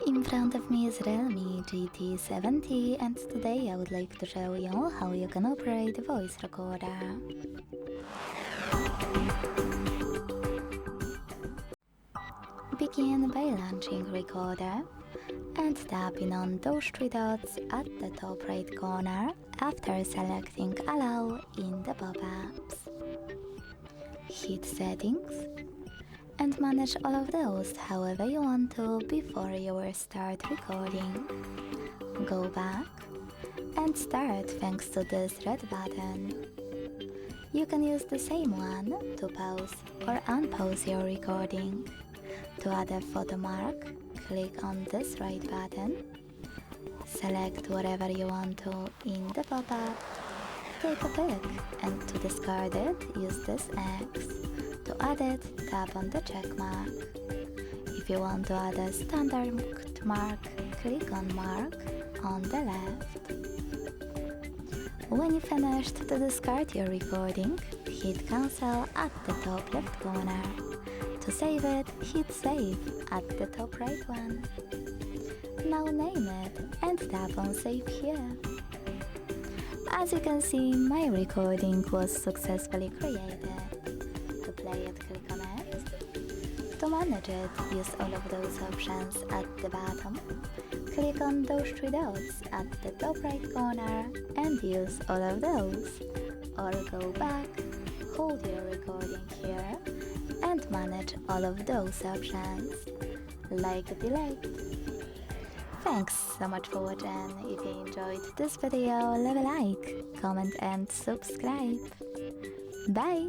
In front of me is REALME GT 70 and today I would like to show you how you can operate a voice recorder. Begin by launching recorder and tapping on those three dots at the top right corner after selecting Allow in the pop-ups. Hit Settings and manage all of those however you want to before you will start recording. Go back and start thanks to this red button. You can use the same one to pause or unpause your recording. To add a photo mark, click on this right button. Select whatever you want to in the pop-up. Take a pic, and to discard it, use this X. To add it, tap on the check mark. If you want to add a standard mark, click on Mark on the left. When you finished to discard your recording, hit Cancel at the top left corner. To save it, hit Save at the top right one. Now name it and tap on Save here. As you can see, my recording was successfully created. To play it, click on it. To manage it, use all of those options at the bottom. Click on those three dots at the top right corner and use all of those. Or go back, hold your recording here and manage all of those options. Like delete. Thanks so much for watching. If you enjoyed this video, leave a like, comment and subscribe. Bye!